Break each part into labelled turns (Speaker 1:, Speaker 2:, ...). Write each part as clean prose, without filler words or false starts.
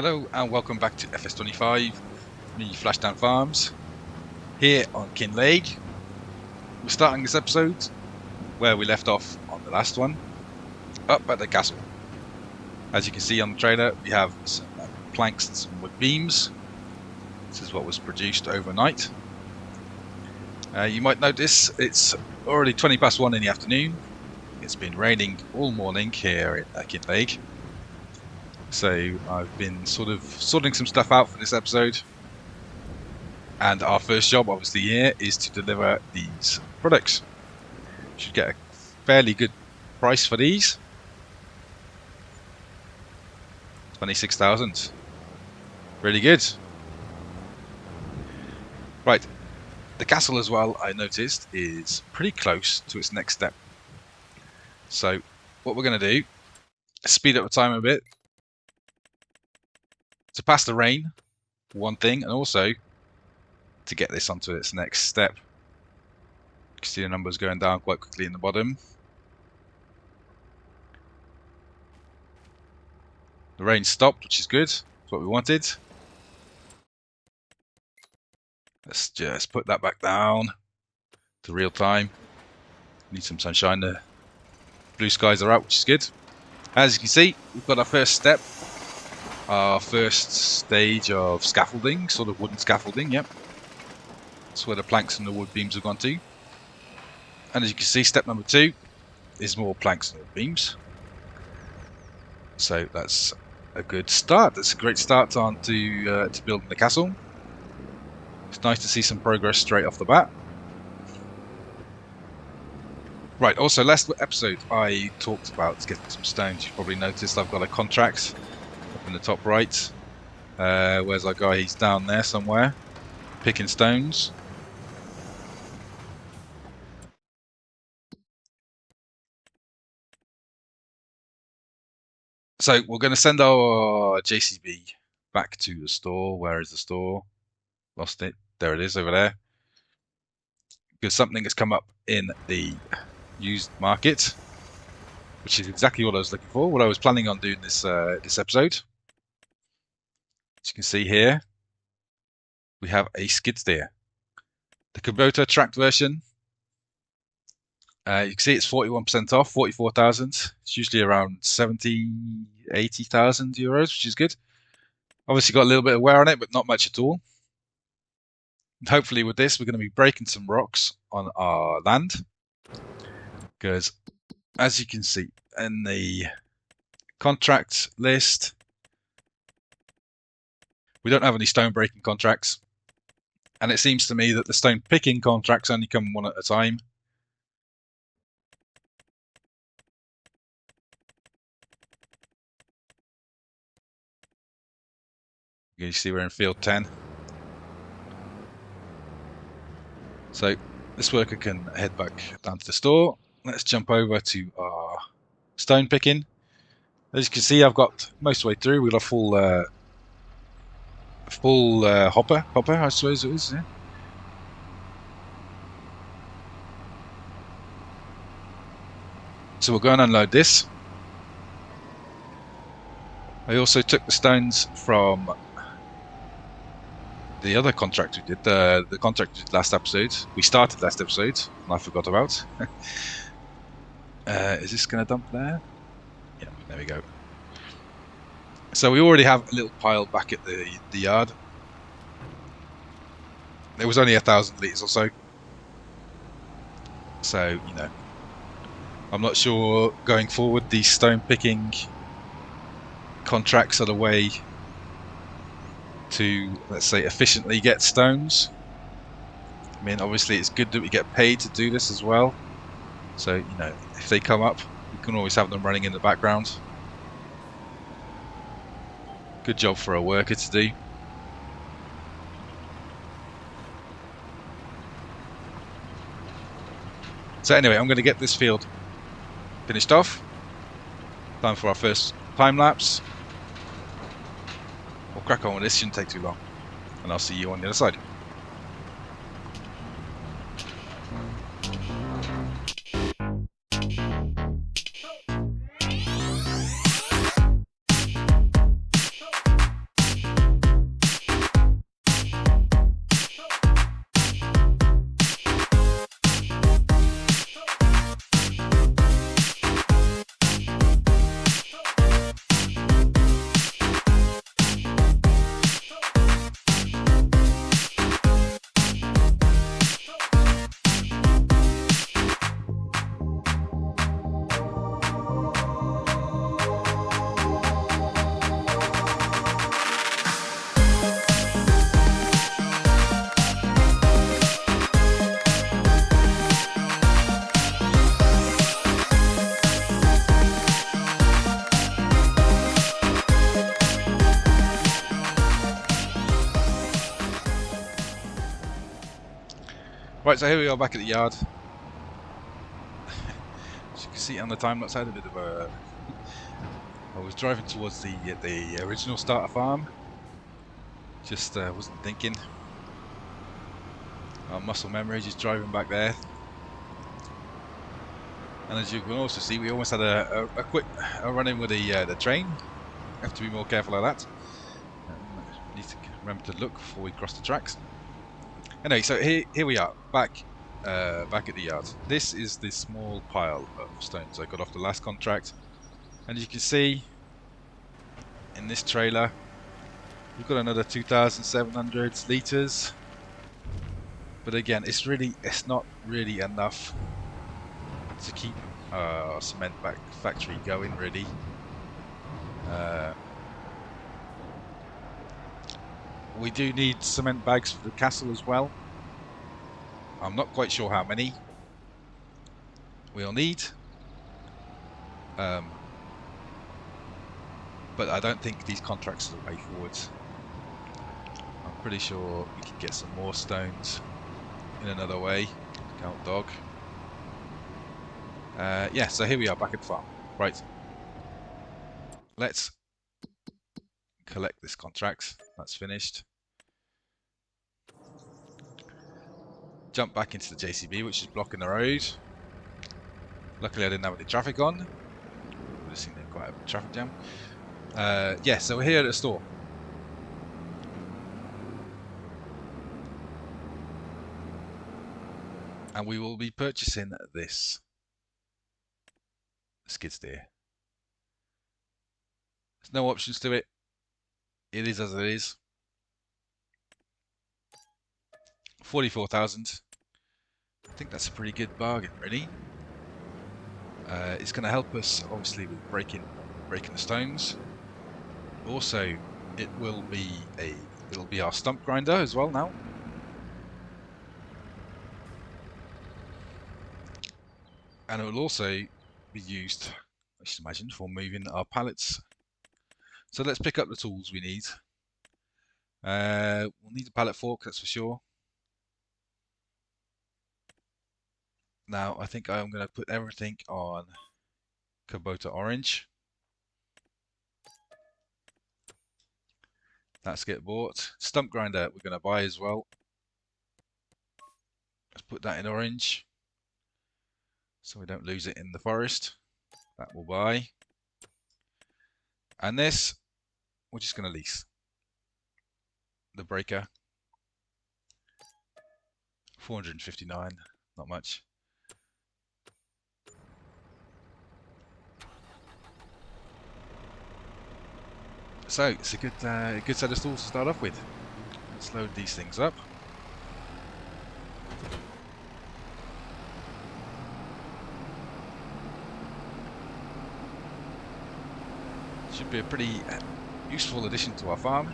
Speaker 1: Hello and welcome back to FS25, me Flashdown Farms, here on Kinlaig. We're starting this episode where we left off on the last one, up at the castle. As you can see on the trailer, we have some planks and some wood beams. This is what was produced overnight. You might notice it's already 20 past 1 in the afternoon. It's been raining all morning here at Kinlaig. So I've been sort of sorting some stuff out for this episode. And our first job, obviously, here is to deliver these products. Should get a fairly good price for these. 26,000. Really good. Right. The castle as well, I noticed, is pretty close to its next step. So what we're going to do is speed up the time a bit to pass the rain, for one thing, and also to get this onto its next step. You can see the numbers going down quite quickly in the bottom. The rain stopped, which is good. That's what we wanted. Let's just put that back down to real time. Need some sunshine. The blue skies are out, which is good. As you can see, we've got our first step. Our first stage of scaffolding, sort of wooden scaffolding, yep. That's where the planks and the wood beams have gone to. And as you can see, step number 2 is more planks and wood beams. So that's a good start. That's a great start on to building the castle. It's nice to see some progress straight off the bat. Right, also last episode I talked about getting some stones. You probably noticed I've got a contract up in the top right. Where's our guy? He's down there somewhere, picking stones. So we're going to send our JCB back to the store. Where is the store? Lost it. There it is over there. Because something has come up in the used market, which is exactly what I was looking for. What I was planning on doing this episode. As you can see here, we have a skid steer. The Kubota tracked version. You can see it's 41% off, 44,000. It's usually around 70, 80,000 euros, which is good. Obviously got a little bit of wear on it, but not much at all. And hopefully with this, we're going to be breaking some rocks on our land. Because as you can see in the contract list, we don't have any stone breaking contracts. And it seems to me that the stone picking contracts only come one at a time. You see we're in field 10. So this worker can head back down to the store. Let's jump over to our stone picking. As you can see, I've got most of the way through. We've got a full hopper, I suppose it is. Yeah. So we'll go and unload this. I also took the stones from the other contract we did, the contract we did last episode. We started last episode, and I forgot about. Is this going to dump there? Yeah, there we go. So we already have a little pile back at the yard. There was only 1,000 litres or so. So, you know, I'm not sure going forward these stone picking contracts are the way to, let's say, efficiently get stones. I mean, obviously it's good that we get paid to do this as well. So, you know, if they come up, we can always have them running in the background. Good job for a worker to do. So anyway, I'm going to get this field finished off. Time for our first time lapse. We'll crack on with this, shouldn't take too long. And I'll see you on the other side. Right, so here we are back at the yard. As you can see on the time lapse, I had a bit of a... I was driving towards the original starter farm. Just wasn't thinking. Our muscle memory just driving back there. And as you can also see, we almost had a quick run-in with the train. Have to be more careful of that. Need to remember to look before we cross the tracks. Anyway, so here we are, back at the yard. This is the small pile of stones I got off the last contract. And you can see in this trailer, we've got another 2,700 litres. But again, it's not really enough to keep our cement factory going, really. We do need cement bags for the castle as well. I'm not quite sure how many we'll need. But I don't think these contracts are the way forwards. I'm pretty sure we can get some more stones in another way. Count dog. Yeah, so here we are back at the farm. Right. Let's collect this contract. That's finished. Jump back into the JCB, which is blocking the road. Luckily I didn't have any traffic on. Would have seen quite a traffic jam. Yeah, so we're here at the store. And we will be purchasing this skid steer. There's no options to it. It is as it is. 44,000. I think that's a pretty good bargain, really. It's going to help us, obviously, with breaking the stones. Also, it'll be our stump grinder as well now. And it will also be used, I should imagine, for moving our pallets. So let's pick up the tools we need. We'll need a pallet fork, that's for sure. Now, I think I'm going to put everything on Kubota Orange. That's get bought. Stump grinder we're going to buy as well. Let's put that in orange, so we don't lose it in the forest. That we'll buy. And this, we're just going to lease. The breaker. 459, not much. So it's a good set of tools to start off with. Let's load these things up. Should be a pretty useful addition to our farm.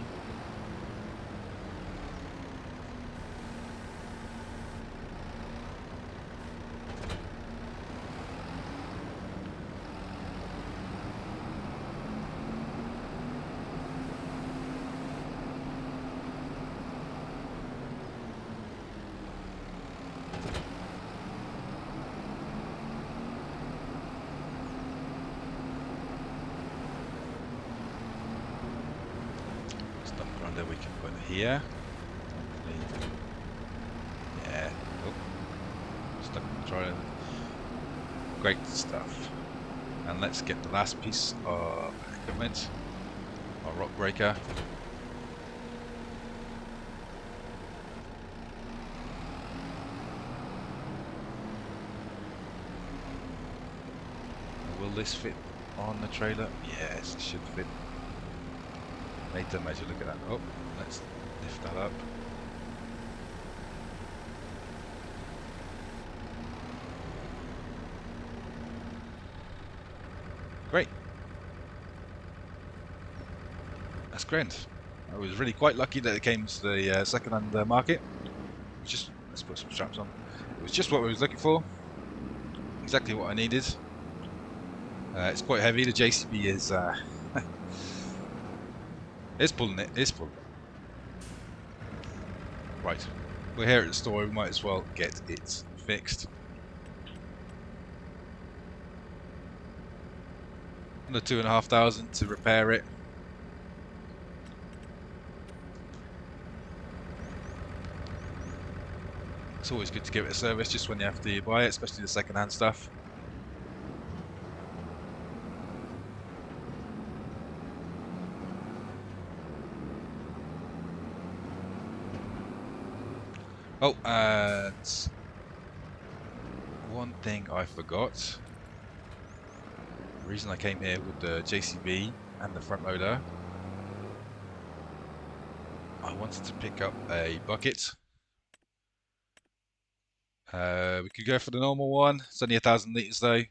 Speaker 1: That we can put here. Yeah. Oh. Stuck in the trailer. Great stuff. And let's get the last piece of equipment. Our rock breaker. Will this fit on the trailer? Yes, it should fit. Made to measure, look at that. Oh, let's lift that up. Great. That's grand. I was really quite lucky that it came to the second-hand market. Just, let's put some straps on. It was just what we was looking for. Exactly what I needed. It's quite heavy. The JCB is... It's pulling it. It's pulling it. Right. We're here at the store, we might as well get it fixed. Under 2,500 to repair it. It's always good to give it a service just when you have to buy it, especially the second-hand stuff. Oh, and one thing I forgot. The reason I came here with the JCB and the front loader, I wanted to pick up a bucket. We could go for the normal one. It's only 1,000 litres though.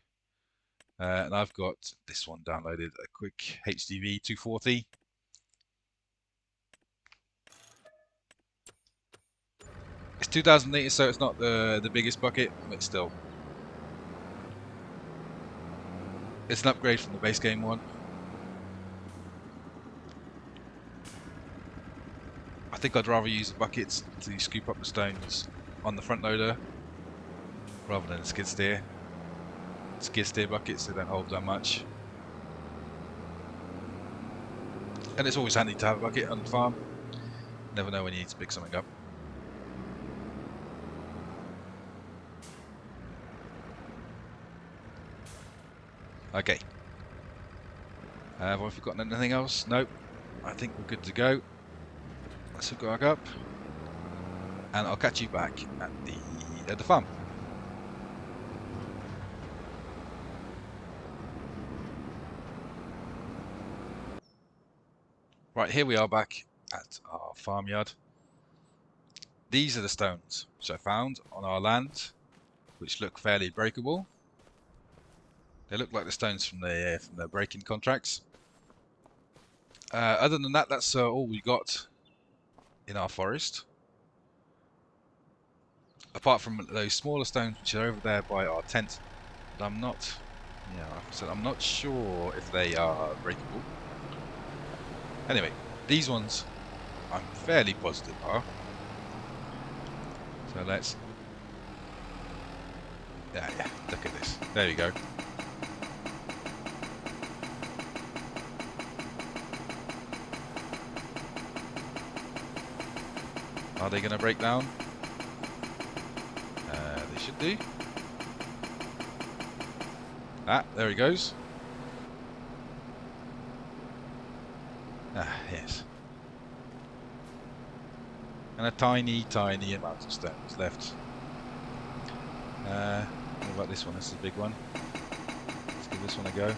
Speaker 1: And I've got this one downloaded, a quick HDV 240. It's 2,000 litres, so it's not the biggest bucket, but still. It's an upgrade from the base game one. I think I'd rather use the buckets to scoop up the stones on the front loader rather than a skid steer. Skid steer buckets, they don't hold that much. And it's always handy to have a bucket on the farm. Never know when you need to pick something up. Okay. Have I forgotten anything else? Nope. I think we're good to go. Let's hook back up. And I'll catch you back at the farm. Right, here we are back at our farmyard. These are the stones which I found on our land, which look fairly breakable. They look like the stones from the break-in contracts. Other than that, that's all we got in our forest. Apart from those smaller stones which are over there by our tent, but I'm not, I'm not sure if they are breakable. Anyway, these ones I'm fairly positive are. So let's, yeah, look at this. There we go. Are they going to break down? They should do. Ah, there he goes. Ah, yes. And a tiny, tiny amount of stones left. What about this one? This is a big one. Let's give this one a go.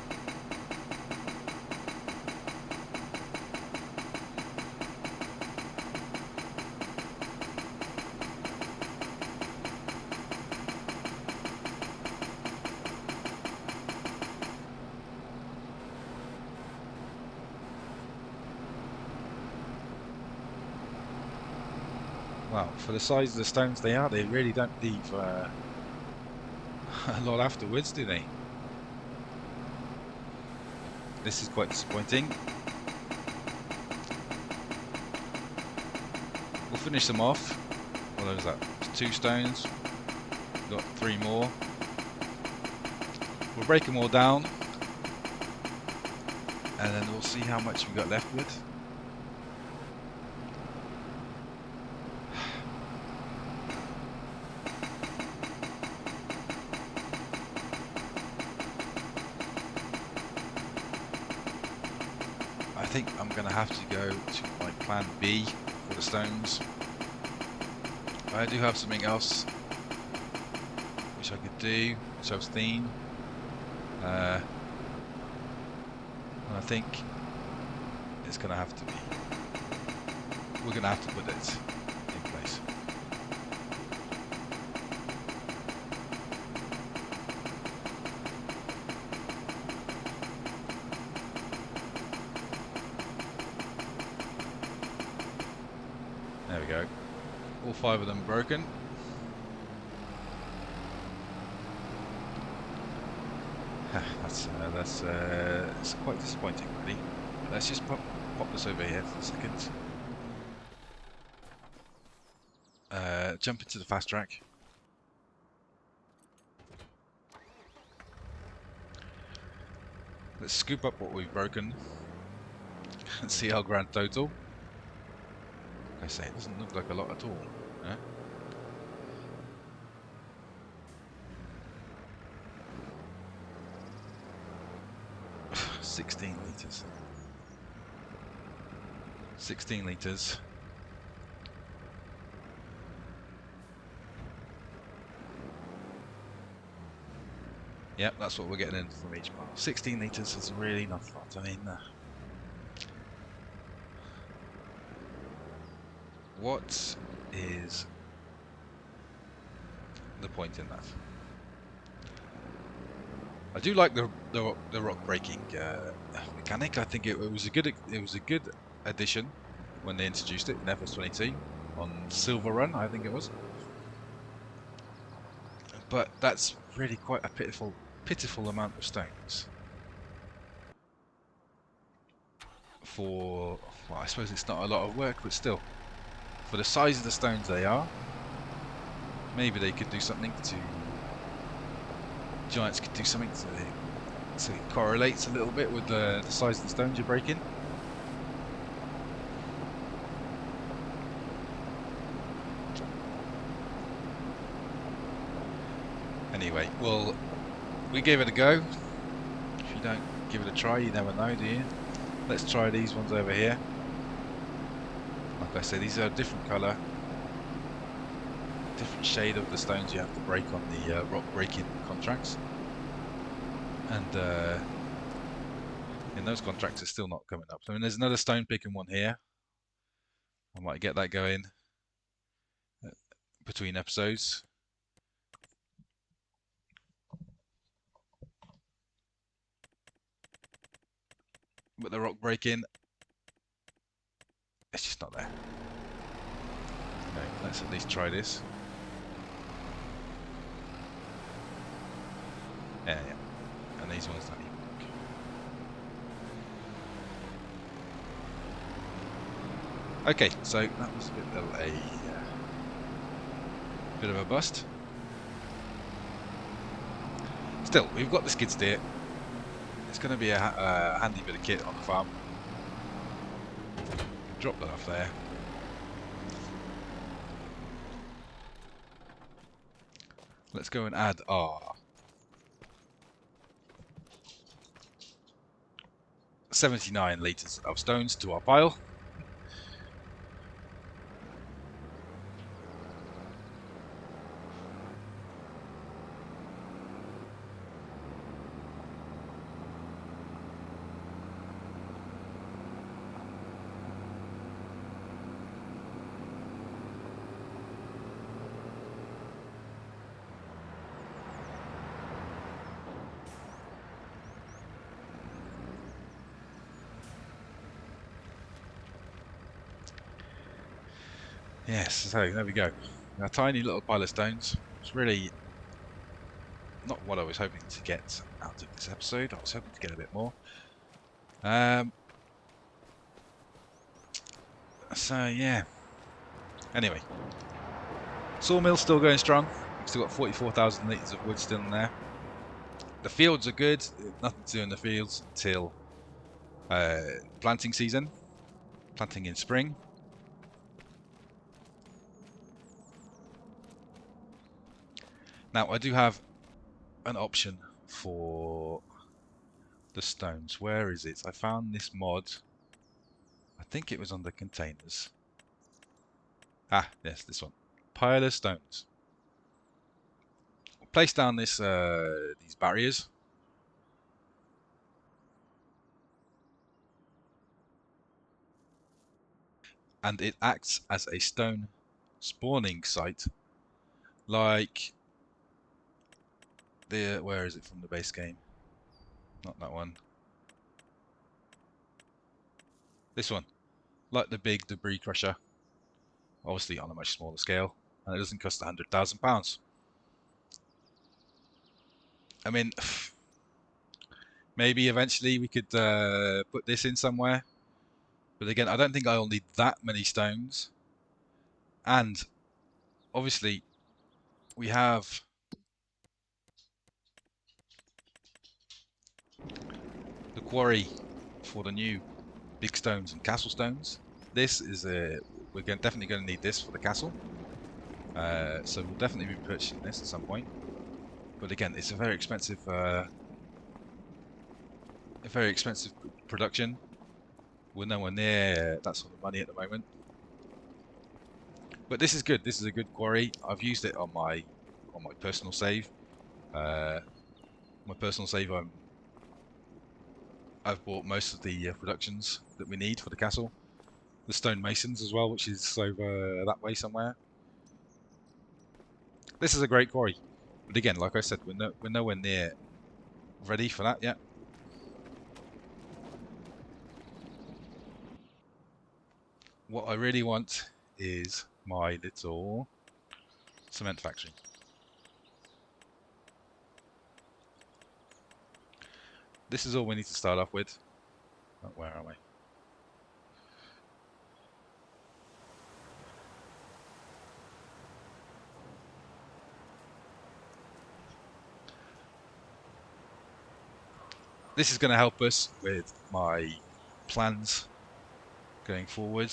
Speaker 1: Wow, for the size of the stones they are, they really don't leave a lot afterwards, do they? This is quite disappointing. We'll finish them off. What was that? It's 2 stones. We've got 3 more. We'll break them all down. And then we'll see how much we've got left with. I think I'm going to have to go to my plan B for the stones. I do have something else which I could do, which I've seen. And I think it's going to have to be, we're going to have to put it in place. There we go. All 5 of them broken. That's it's quite disappointing, really. Let's just pop this over here for a second. jump into the fast track. Let's scoop up what we've broken and see our grand total. Like I say, it doesn't look like a lot at all. Yeah? 16 litres. 16 litres. Yep, that's what we're getting in from each part. 16 litres is really not a lot. I mean, what is the point in that? I do like the rock breaking mechanic. I think it was a good addition when they introduced it in FS22 on Silver Run, I think it was. But that's really quite a pitiful amount of stones for, well, I suppose it's not a lot of work, but still, for the size of the stones they are, maybe they could do something to, Giants could do something to, so it correlates a little bit with the size of the stones you're breaking. Anyway, well, we gave it a go. If you don't give it a try, you never know, do you? Let's try these ones over here. Like I said, these are a different colour, different shade of the stones you have to break on the rock breaking contracts. And in those contracts, it's still not coming up. I mean, there's another stone picking one here. I might get that going between episodes. But the rock breaking, it's just not there. Okay, let's at least try this. Yeah. And these ones don't even look. Okay, so that was a bit of a bust. Still, we've got the skid steer. It's going to be a handy bit of kit on the farm. Drop that off there. Let's go and add our 79 litres of stones to our pile. Yes, so there we go. A tiny little pile of stones. It's really not what I was hoping to get out of this episode. I was hoping to get a bit more. So yeah. Anyway, sawmill's still going strong. We've still got 44,000 litres of wood still in there. The fields are good. Nothing to do in the fields until planting season. Planting in spring. Now I do have an option for the stones. Where is it? I found this mod. I think it was on the containers. Ah, yes, this one. Pile of stones. Place down this these barriers. And it acts as a stone spawning site, like the, where is it from the base game? Not that one. This one. Like the big debris crusher. Obviously on a much smaller scale. And it doesn't cost £100,000. I mean, maybe eventually we could put this in somewhere. But again, I don't think I'll need that many stones. And obviously we have the quarry for the new big stones and castle stones. This is we're definitely going to need this for the castle. So we'll definitely be purchasing this at some point. But again, it's a very expensive production. We're nowhere near that sort of money at the moment. But this is good. This is a good quarry. I've used it on my personal save. My personal save, I've bought most of the productions that we need for the castle. The stone masons as well, which is over that way somewhere. This is a great quarry. But again, like I said, we're nowhere near ready for that yet. What I really want is my little cement factory. This is all we need to start off with. Oh, where are we? This is going to help us with my plans going forward.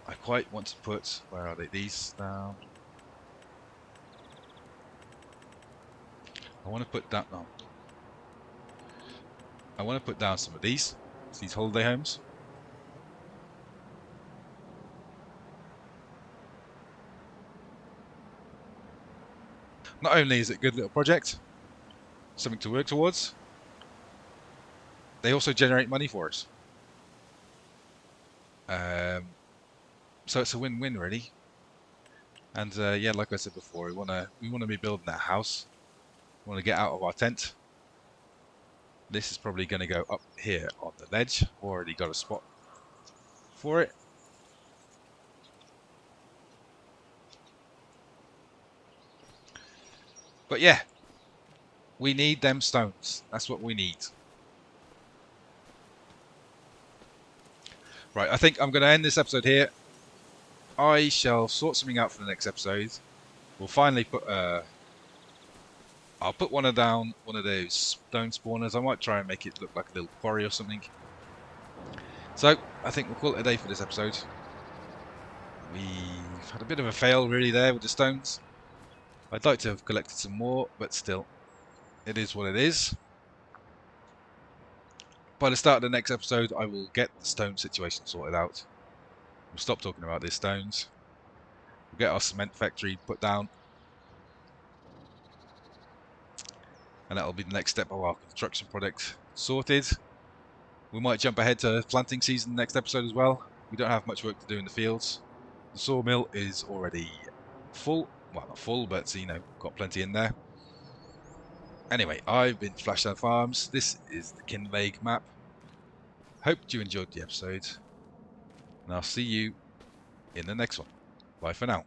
Speaker 1: I quite want to put, where are they, these down. I want to put that on. I want to put down some of these holiday homes. Not only is it a good little project, something to work towards, they also generate money for us. So it's a win-win really. And yeah, like I said before, we want to be building that house. We want to get out of our tent. This is probably going to go up here on the ledge. Already got a spot for it. But yeah, we need them stones. That's what we need. Right, I think I'm going to end this episode here. I shall sort something out for the next episode. We'll finally put I'll put one of those stone spawners. I might try and make it look like a little quarry or something. So I think we'll call it a day for this episode. We've had a bit of a fail really there with the stones. I'd like to have collected some more, but still, it is what it is. By the start of the next episode, I will get the stone situation sorted out. We'll stop talking about these stones. We'll get our cement factory put down. And that'll be the next step of our construction project sorted. We might jump ahead to planting season next episode as well. We don't have much work to do in the fields. The sawmill is already full. Well, not full, but you know, got plenty in there. Anyway, I've been Flashdown Farms. This is the Kinlaig map. Hope you enjoyed the episode. And I'll see you in the next one. Bye for now.